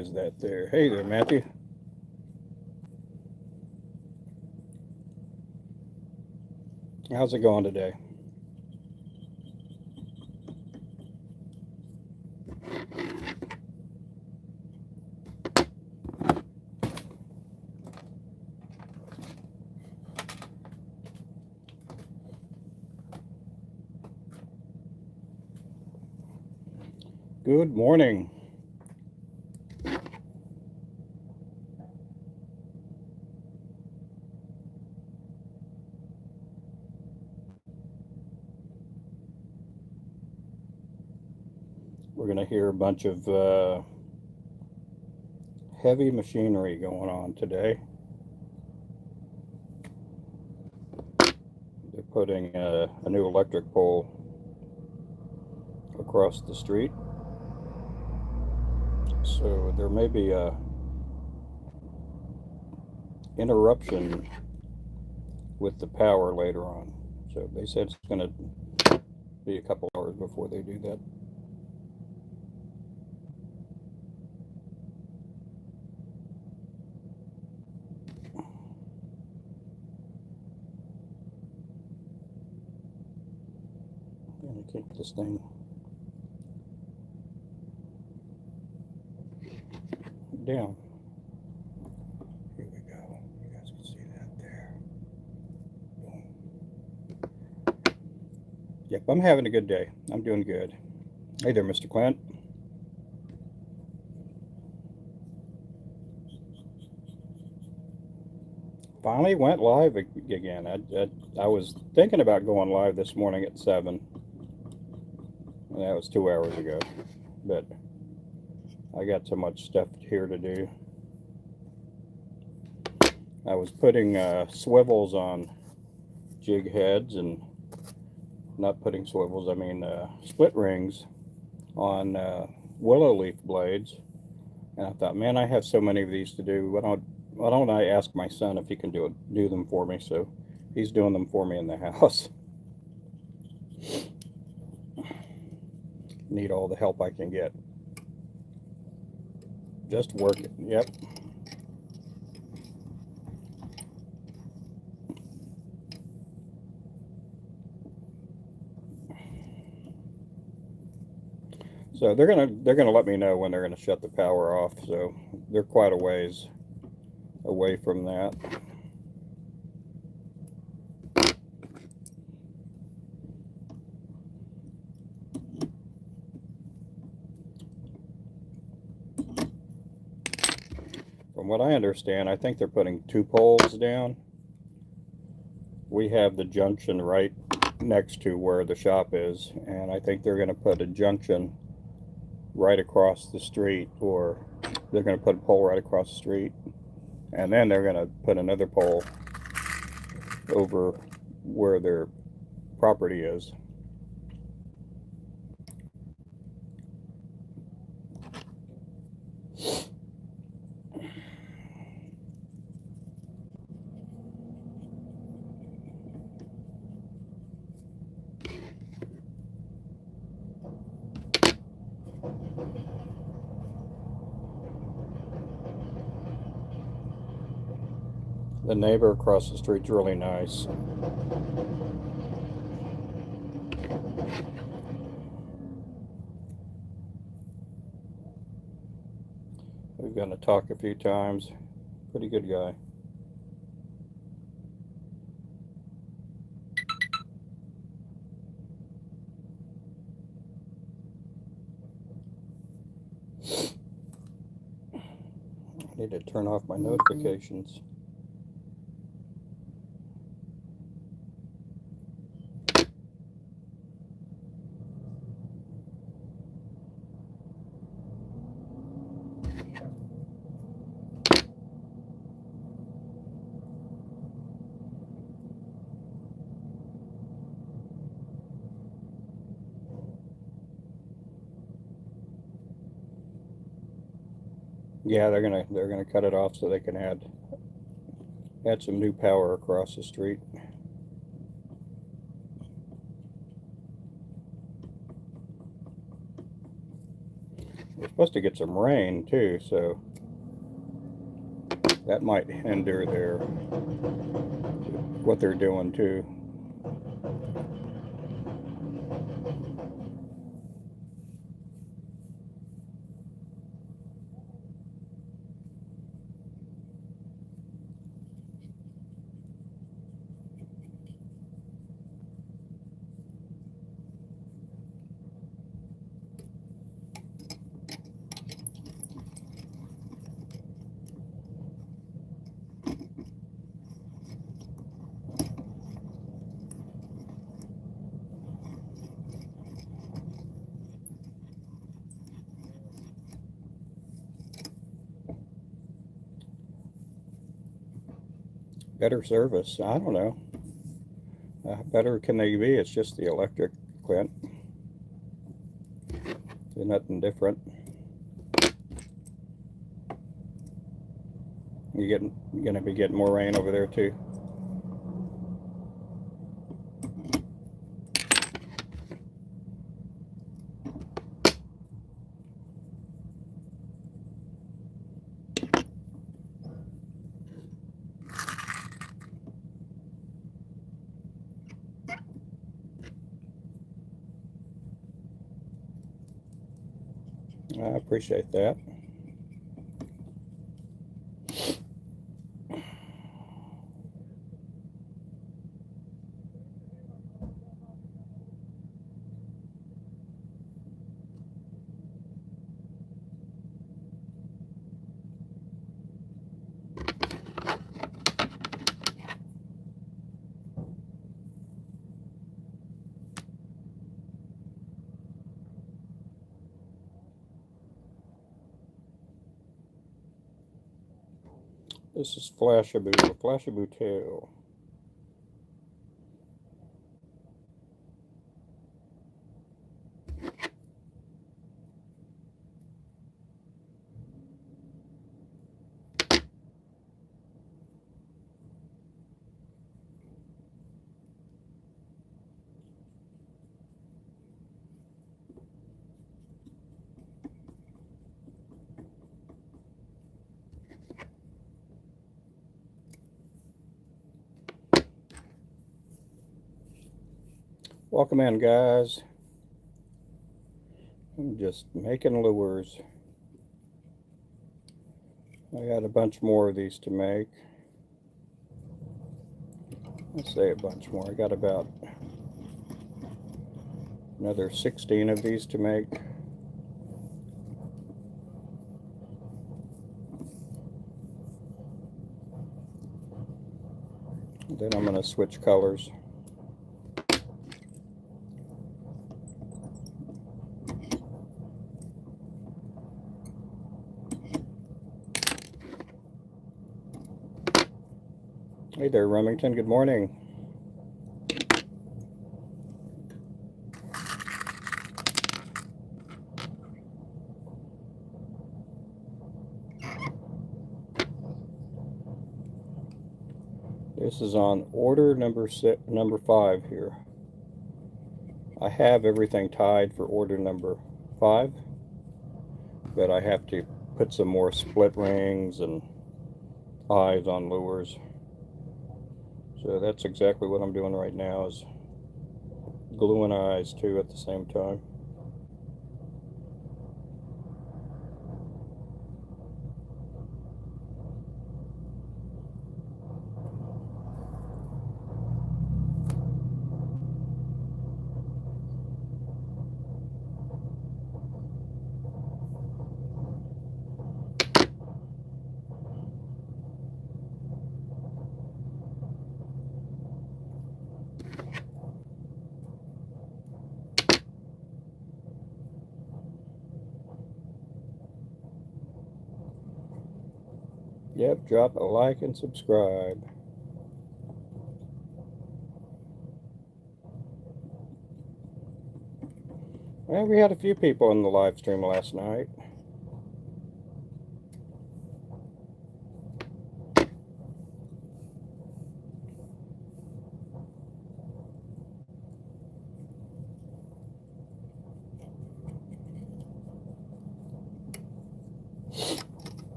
is that there? Hey there, Matthew. How's it going today? Good morning. We're going to hear a bunch of heavy machinery going on today. They're putting a new electric pole across the street. So there may be a interruption with the power later on. So they said it's going to be a couple hours before they do that. I'm going to keep this thing down. Here we go. You guys can see that there. Yep, I'm having a good day. I'm doing good. Hey there, Mr. Clint. Finally went live again. I was thinking about going live this morning at 7. And that was 2 hours ago. But I got so much stuff here to do. I was putting swivels on jig heads, and not putting swivels, I mean split rings on willow leaf blades. And I thought, man, I have so many of these to do. Why don't I ask my son if he can do them for me? So he's doing them for me in the house. Need all the help I can get. Just work it. Yep. So they're gonna let me know when they're gonna shut the power off. So they're quite a ways away from that. From what I understand, I think they're putting 2 poles down. We have the junction right next to where the shop is, and I think they're going to put a junction right across the street, or they're going to put a pole right across the street, and then they're going to put another pole over where their property is. The neighbor across the street's really nice. We've gotten to talk a few times. Pretty good guy. I need to turn off my notifications. Yeah, they're gonna cut it off so they can add some new power across the street. We're supposed to get some rain too, so that might hinder what they're doing too. Better service, I don't know. How better can they be? It's just the electric, Clint. There's nothing different. You're gonna be getting more rain over there too. I appreciate that. This is Flashaboo tail. Welcome in, guys. I'm just making lures. I got a bunch more of these to make. Let's say a bunch more. I got about another 16 of these to make. Then I'm going to switch colors. Hey there, Remington. Good morning. This is on order number 5 here. I have everything tied for order number 5, but I have to put some more split rings and eyes on lures. So that's exactly what I'm doing right now, is gluing eyes too at the same time. Yep, drop a like and subscribe. Well, we had a few people in the live stream last night.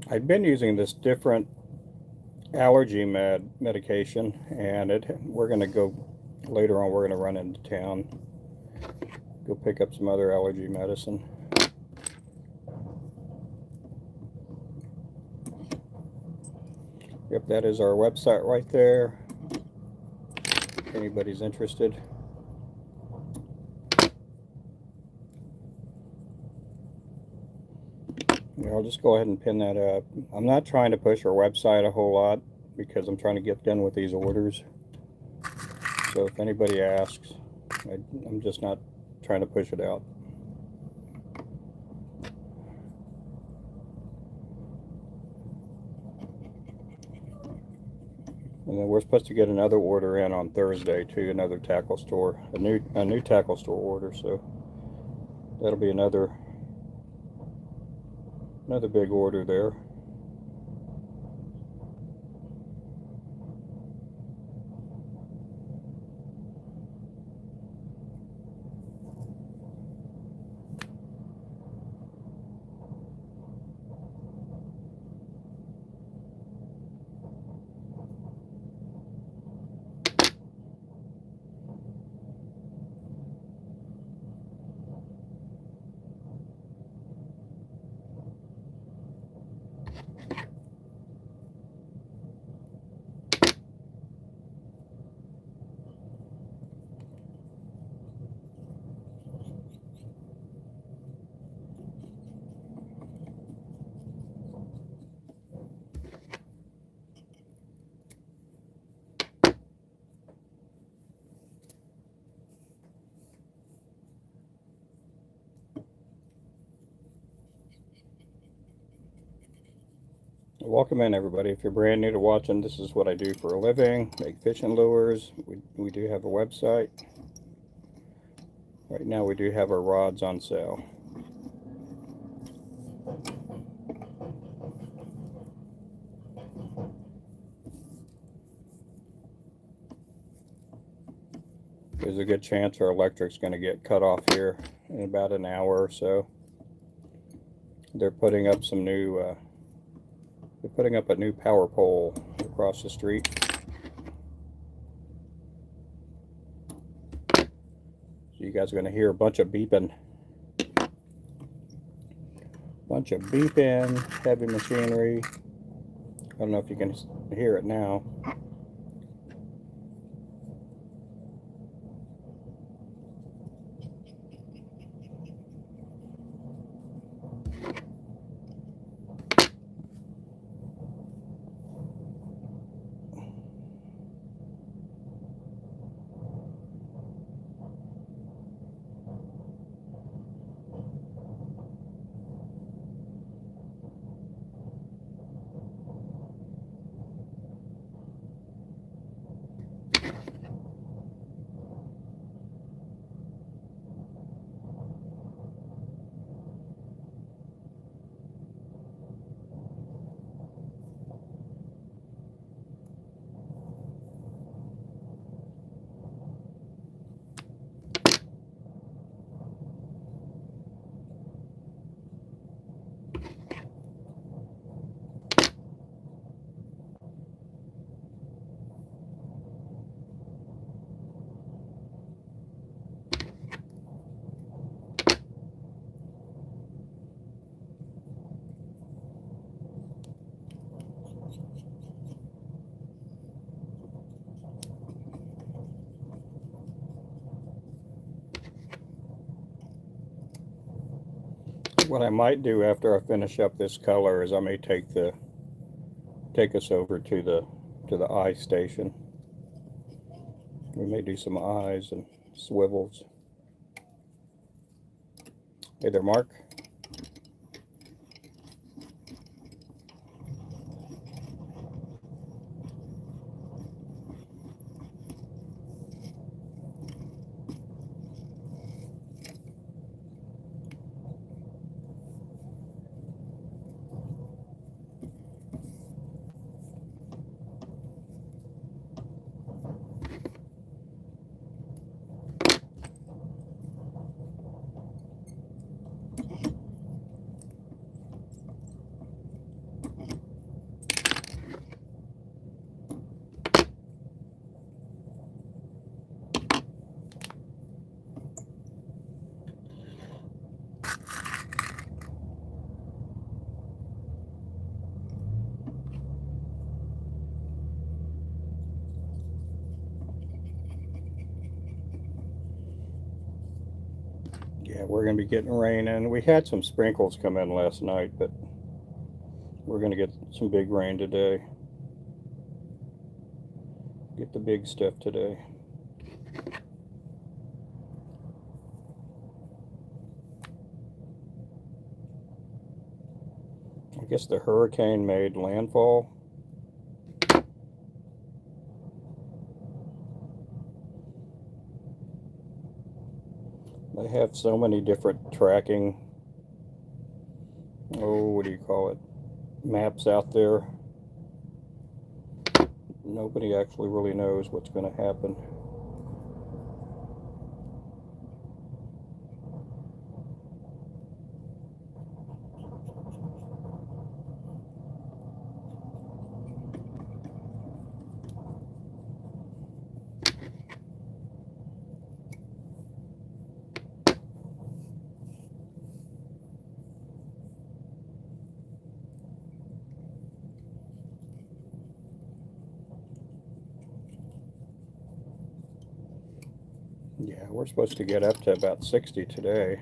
I've been using this different allergy medication, and we're going to go later on. We're going to run into town, go pick up some other allergy medicine. Yep, that is our website right there, if anybody's interested. Yeah, I'll just go ahead and pin that up. I'm not trying to push our website a whole lot because I'm trying to get done with these orders. So if anybody asks, I'm just not trying to push it out. And then we're supposed to get another order in on Thursday to another tackle store, a new tackle store order. So that'll be another big order there. Welcome in, everybody. If you're brand new to watching, this is what I do for a living, make fishing lures. We do have a website. Right now we do have our rods on sale. There's a good chance our electric's going to get cut off here in about an hour or so. They're putting up some new they're putting up a new power pole across the street. So you guys are going to hear a bunch of beeping. Heavy machinery. I don't know if you can hear it now. What I might do after I finish up this color is I may take us over to the eye station. We may do some eyes and swivels. Hey there, Mark. Yeah, we're going to be getting rain, and we had some sprinkles come in last night, but we're going to get some big rain today. Get the big stuff today. I guess the hurricane made landfall. They have so many different tracking, what do you call it, maps out there. Nobody actually really knows what's going to happen. Yeah, we're supposed to get up to about 60 today.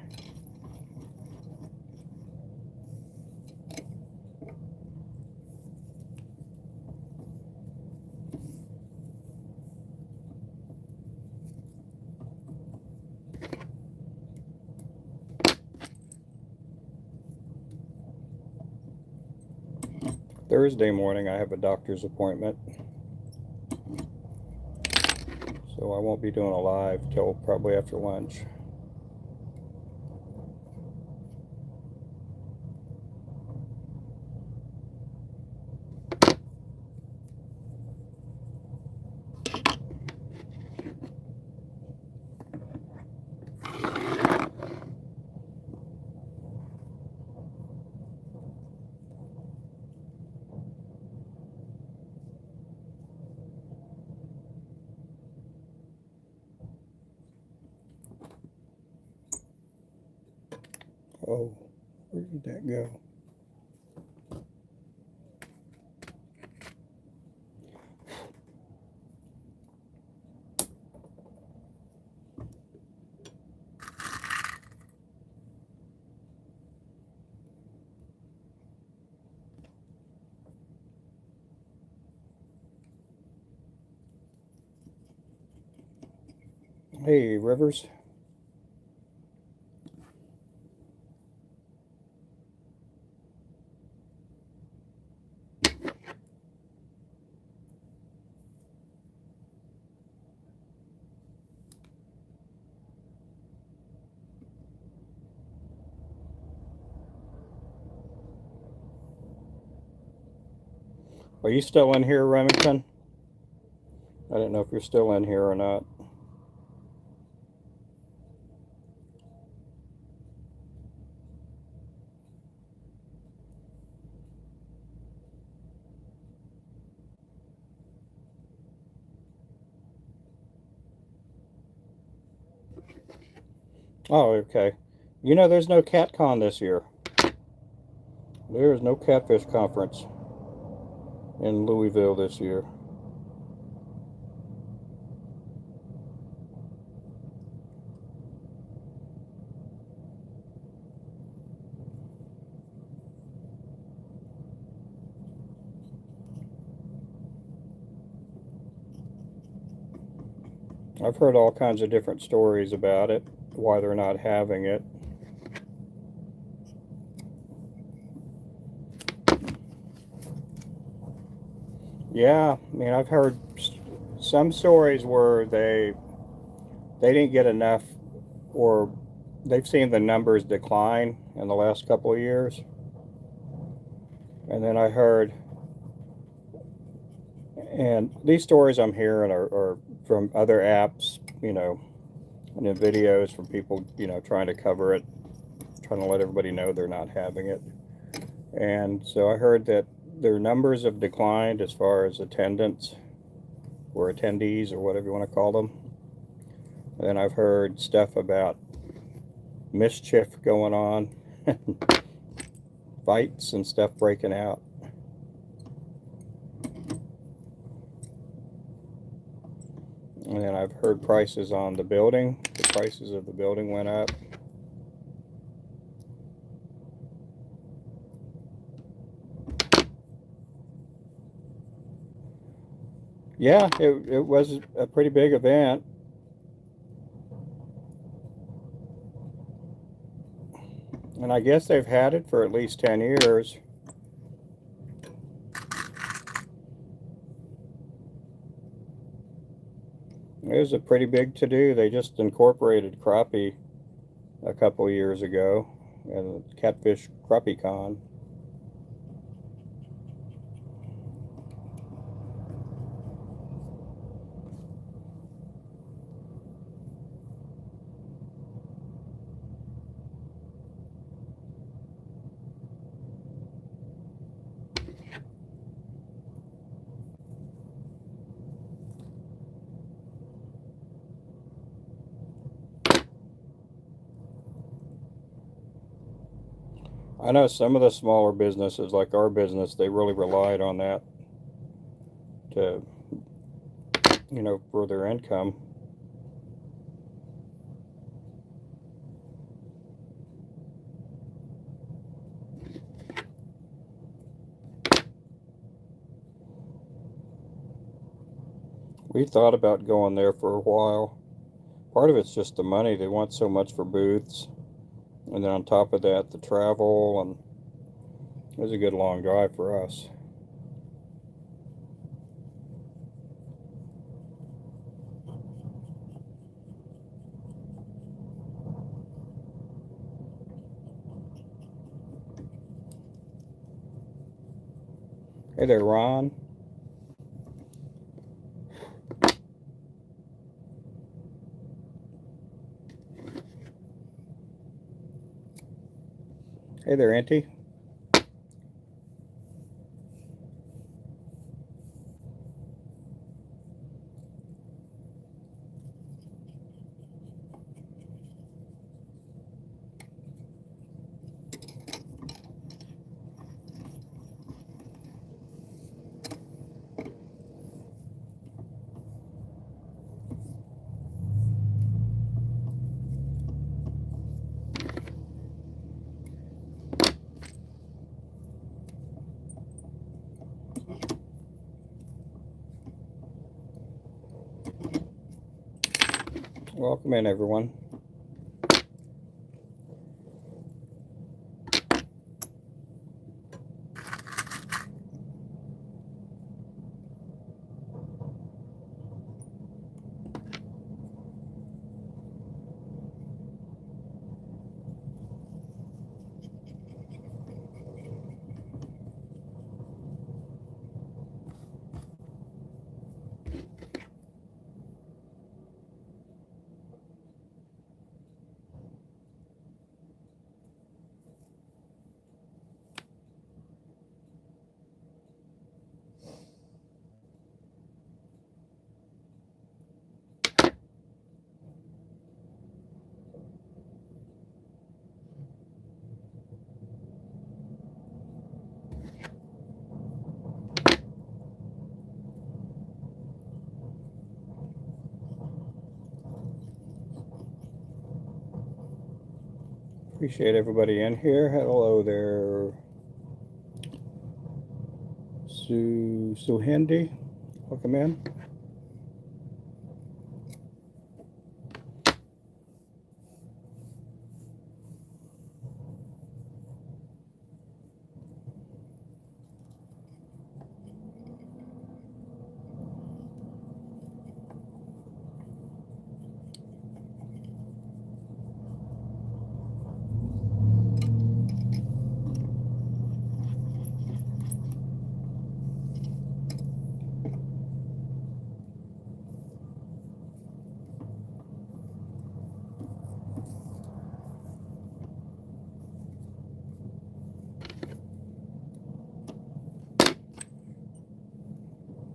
Thursday morning I have a doctor's appointment, so I won't be doing a live till probably after lunch. Oh, where did that go? Hey, Rivers. Are you still in here, Remington? I didn't know if you're still in here or not. Oh, okay. You know, there's no CatCon this year. There is no catfish conference in Louisville this year. I've heard all kinds of different stories about it, why they're not having it. Yeah, I mean, I've heard some stories where they didn't get enough, or they've seen the numbers decline in the last couple of years. And then I heard, and these stories I'm hearing are from other apps, you know, and then videos from people, you know, trying to cover it, trying to let everybody know they're not having it. And so I heard that their numbers have declined as far as attendance or attendees or whatever you want to call them. And then I've heard stuff about mischief going on, fights and stuff breaking out. And then I've heard prices on the building. The prices of the building went up. Yeah, it was a pretty big event. And I guess they've had it for at least 10 years. It was a pretty big to-do. They just incorporated crappie a couple years ago, and Catfish Crappie Con. I know some of the smaller businesses, like our business, they really relied on that to, for their income. We thought about going there for a while. Part of it's just the money. They want so much for booths. And then on top of that, the travel, and it was a good long drive for us. Hey there, Ron. Hey there, Auntie. Welcome in, everyone. Appreciate everybody in here. Hello there, Suhendi. Welcome in.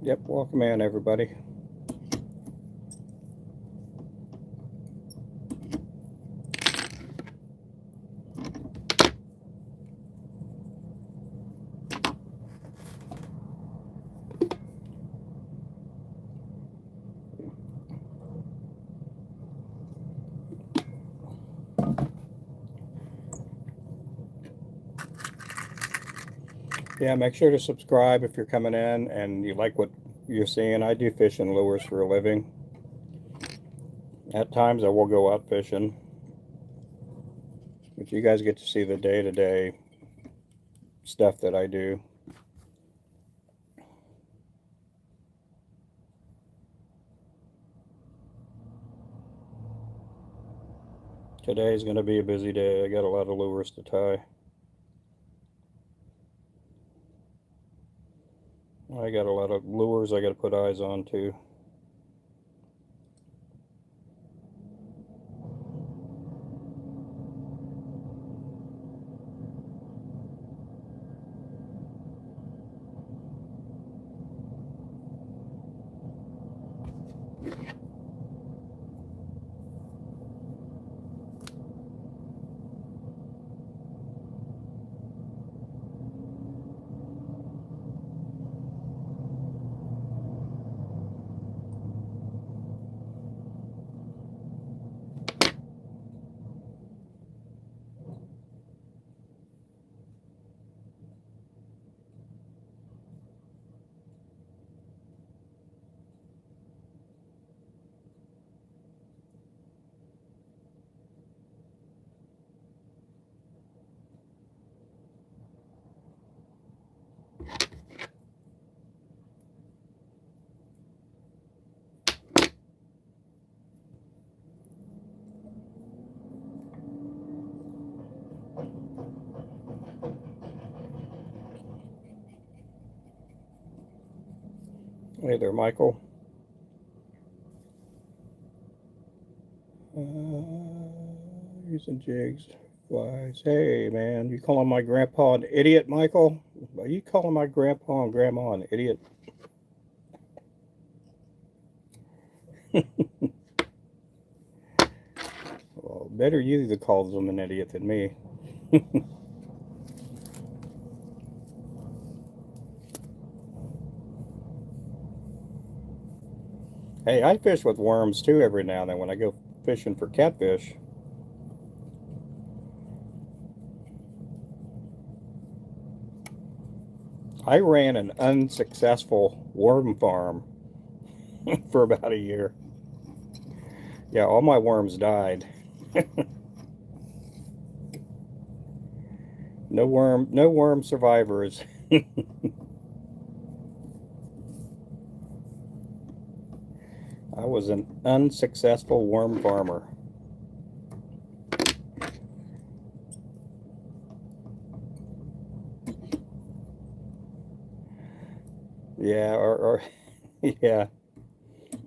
Yep, welcome in, everybody. Yeah, make sure to subscribe if you're coming in and you like what you're seeing, I do fish in lures for a living. At times I will go out fishing, but you guys get to see the day-to-day stuff that I do. Today is going to be a busy day. I got a lot of lures to tie. I got a lot of lures I got to put eyes on too. Hey there, Michael. Using jigs, flies. Hey, man, you calling my grandpa an idiot, Michael? Are you calling my grandpa and grandma an idiot? Well, better you that calls them an idiot than me. Hey, I fish with worms too every now and then when I go fishing for catfish. I ran an unsuccessful worm farm for about a year. Yeah, all my worms died. No worm survivors. I was an unsuccessful worm farmer. Yeah, or yeah,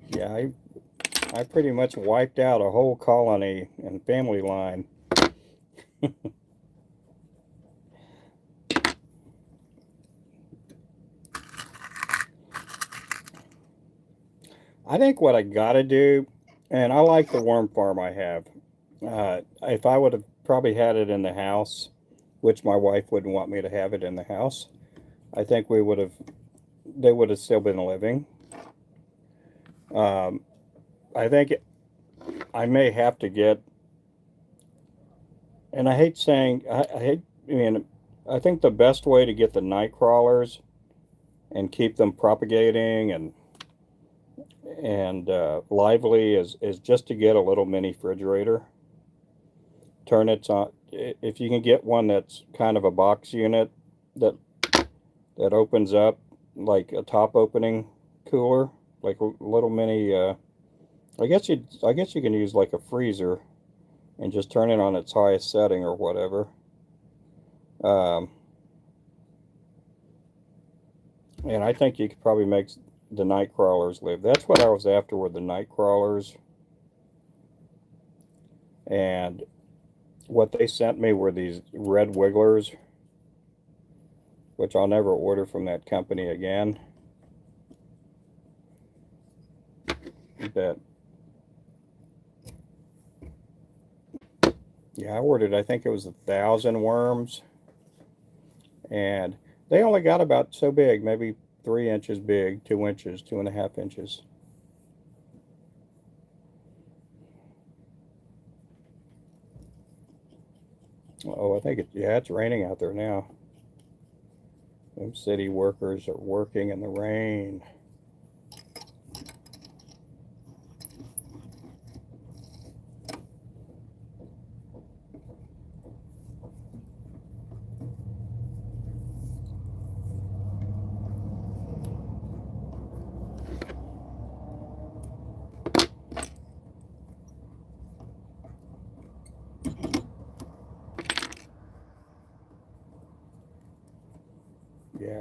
yeah. I pretty much wiped out a whole colony and family line. I think what I gotta do, and I like the worm farm I have. If I would have probably had it in the house, which my wife wouldn't want me to have it in the house, I think they would have still been living. Um, I think I may have to get, and I hate saying, I mean, I think the best way to get the night crawlers and keep them propagating and lively is just to get a little mini refrigerator. Turn it on. If you can get one that's kind of a box unit that opens up like a top opening cooler, like a little mini. I guess you can use like a freezer and just turn it on its highest setting or whatever. Um, and I think you could probably make the night crawlers live. That's what I was after, were the night crawlers. And what they sent me were these red wigglers, which I'll never order from that company again. But yeah, I ordered, I think it was 1,000 worms, and they only got about so big, maybe 3 inches big, 2 inches, 2.5 inches. Oh, I think yeah, it's raining out there now. Them city workers are working in the rain.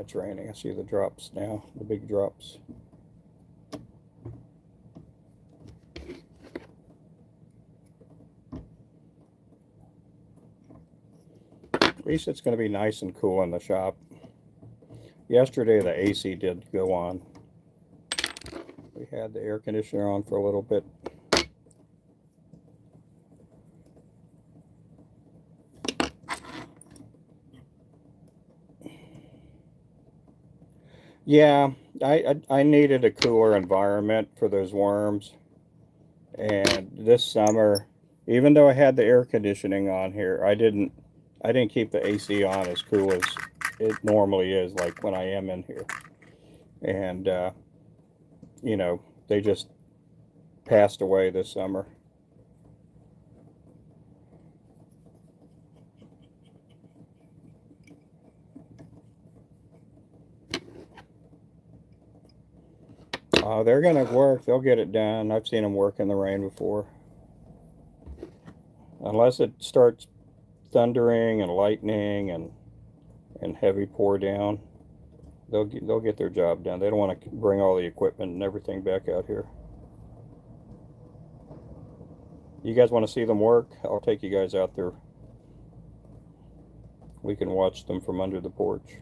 it's raining. I see the drops now, the big drops. At least it's going to be nice and cool in the shop. Yesterday the AC did go on. We had the air conditioner on for a little bit. Yeah, I needed a cooler environment for those worms. And this summer, even though I had the air conditioning on here, I didn't keep the AC on as cool as it normally is, like when I am in here. And you know, they just passed away this summer. They're gonna work. They'll get it done. I've seen them work in the rain before. Unless it starts thundering and lightning and heavy pour down, they'll get their job done. They don't want to bring all the equipment and everything back out here. You guys want to see them work? I'll take you guys out there. We can watch them from under the porch.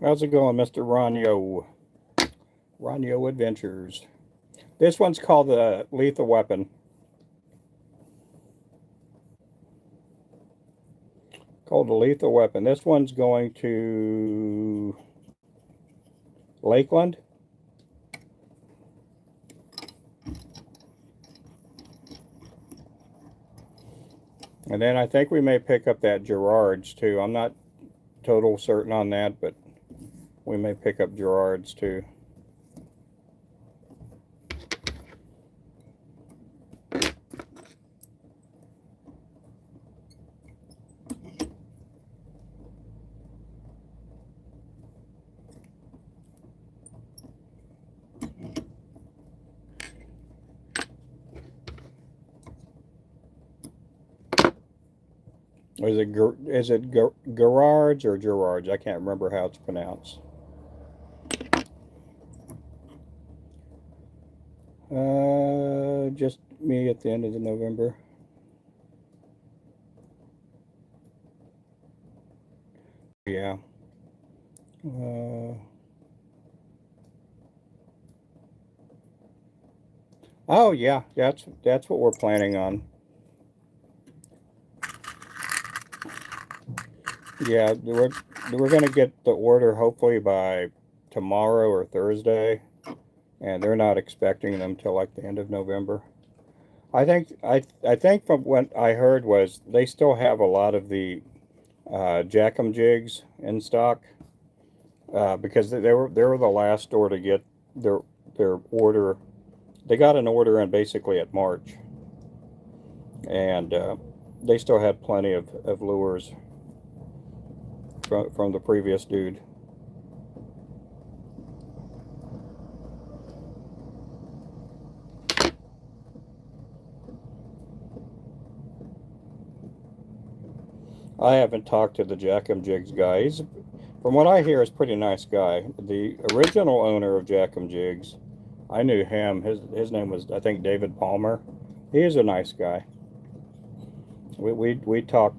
How's it going, Mr. Ronyo? Ronyo Adventures. This one's called the Lethal Weapon. Called the Lethal Weapon. This one's going to Lakeland. And then I think we may pick up that Gerard's too. I'm not total certain on that, but we may pick up Gerard's too. Is it Gerard's or Gerard's? I can't remember how it's pronounced. Just me at the end of the November. Yeah. Oh yeah, that's what we're planning on. Yeah, we're gonna get the order hopefully by tomorrow or Thursday, and they're not expecting them till like the end of November. I think from what I heard was they still have a lot of the Jack'em jigs in stock because they were the last store to get their order. They got an order in basically at March, and they still had plenty of lures from the previous dude. I haven't talked to the Jack'em Jigs guy. He's, from what I hear, is a pretty nice guy. The original owner of Jack'em Jigs, I knew him. His name was, I think, David Palmer. He is a nice guy. We talk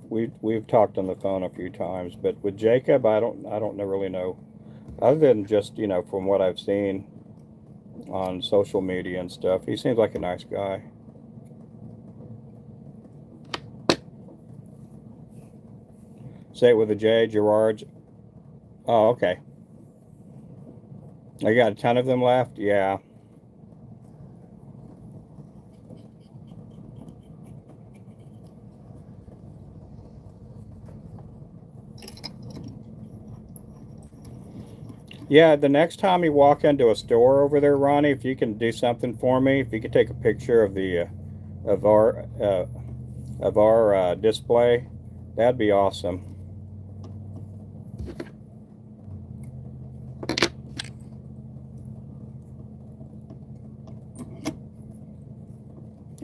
we've talked on the phone a few times, but with Jacob, I don't really know, other than just, you know, from what I've seen on social media and stuff. He seems like a nice guy. Say it with a J, Gerard's. Oh, okay. I got a ton of them left? Yeah. Yeah, the next time you walk into a store over there, Ronnie, if you can do something for me, if you could take a picture of the of our display, that'd be awesome.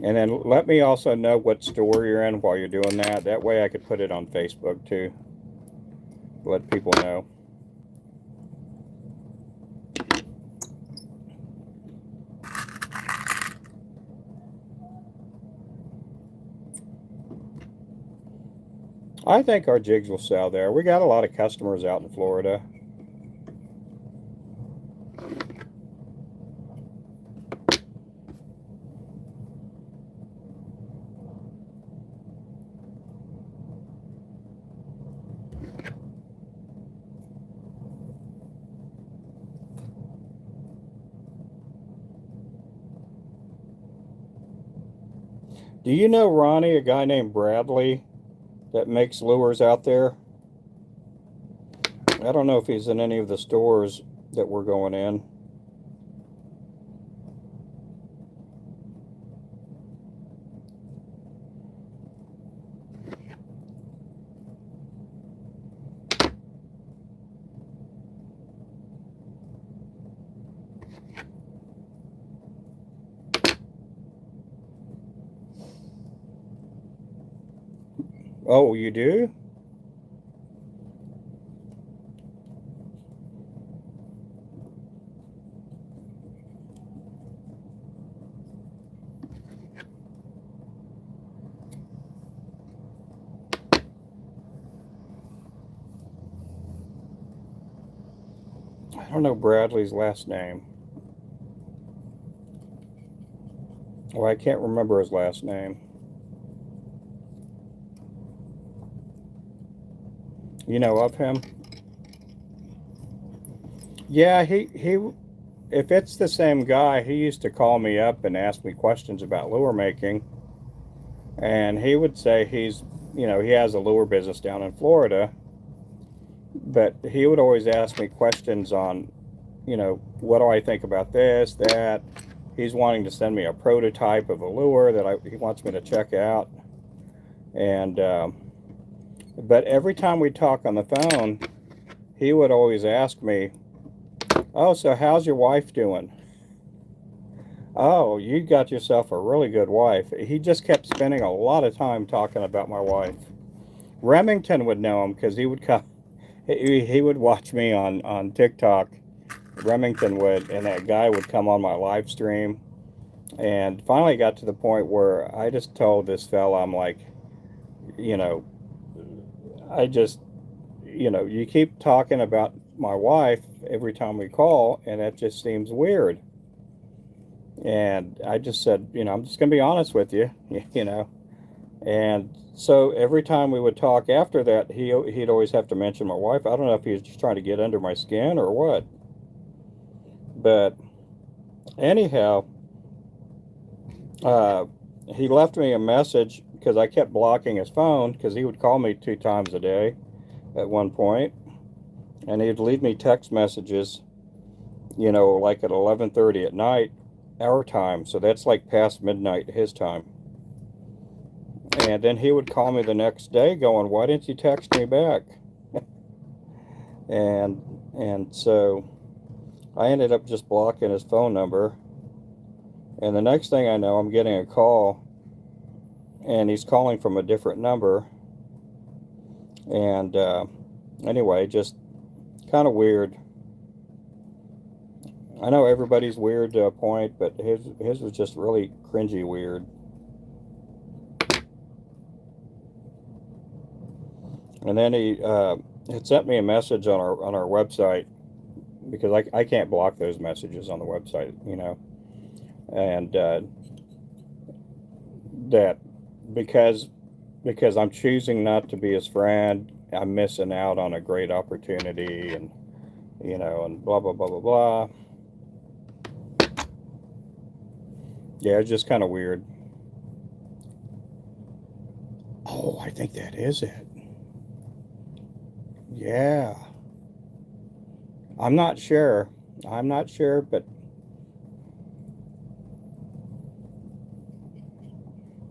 And then let me also know what store you're in while you're doing that. That way I could put it on Facebook too. Let people know. I think our jigs will sell there. We got a lot of customers out in Florida. Do you know, Ronnie, a guy named Bradley that makes lures out there? I don't know if he's in any of the stores that we're going in. Oh, you do? I don't know Bradley's last name. Well, I can't remember his last name. You know of him? Yeah, he if it's the same guy, he used to call me up and ask me questions about lure making. And he would say he has a lure business down in Florida, but he would always ask me questions on, what do I think about this, that. He's wanting to send me a prototype of a lure that he wants me to check out. And, but every time we talk on the phone, he would always ask me, oh, so how's your wife doing? Oh, you got yourself a really good wife. He just kept spending a lot of time talking about my wife. Remington would know him because he would come. He would watch me on TikTok. Remington would, and that guy would come on my live stream. And finally got to the point where I just told this fella, I'm like, you know, I just, you keep talking about my wife every time we call, and that just seems weird. And I just said, I'm just going to be honest with you, And so every time we would talk after that, he'd always have to mention my wife. I don't know if he was just trying to get under my skin or what. But anyhow, he left me a message because I kept blocking his phone because he would call me 2 times a day at one point, and he'd leave me text messages, like at 11:30 at night, our time. So that's like past midnight his time. And then he would call me the next day going, why didn't you text me back? and so I ended up just blocking his phone number. And the next thing I know, I'm getting a call, and he's calling from a different number. And anyway, just kind of weird. I know everybody's weird to a point, but his was just really cringy weird. And then he had sent me a message on our website, because I can't block those messages on the website, and that because I'm choosing not to be his friend, I'm missing out on a great opportunity, and you know, and blah blah blah blah blah. Yeah, it's just kind of weird. Oh, I think that is it. Yeah. I'm not sure. I'm not sure, but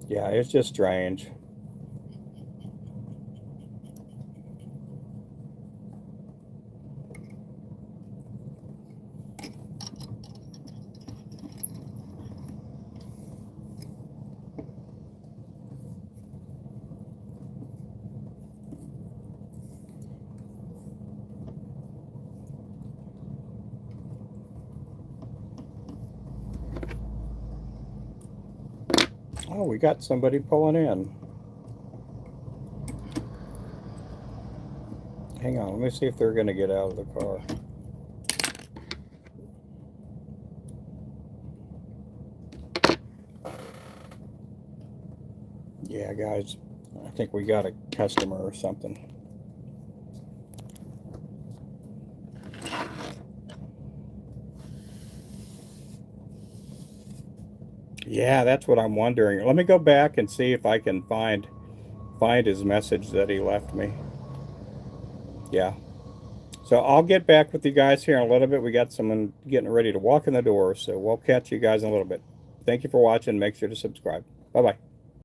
yeah, it's just strange. Oh, we got somebody pulling in. Hang on, let me see if they're going to get out of the car. Yeah, guys, I think we got a customer or something. Yeah, that's what I'm wondering. Let me go back and see if I can find his message that he left me. Yeah. So I'll get back with you guys here in a little bit. We got someone getting ready to walk in the door, so we'll catch you guys in a little bit. Thank you for watching. Make sure to subscribe. Bye-bye.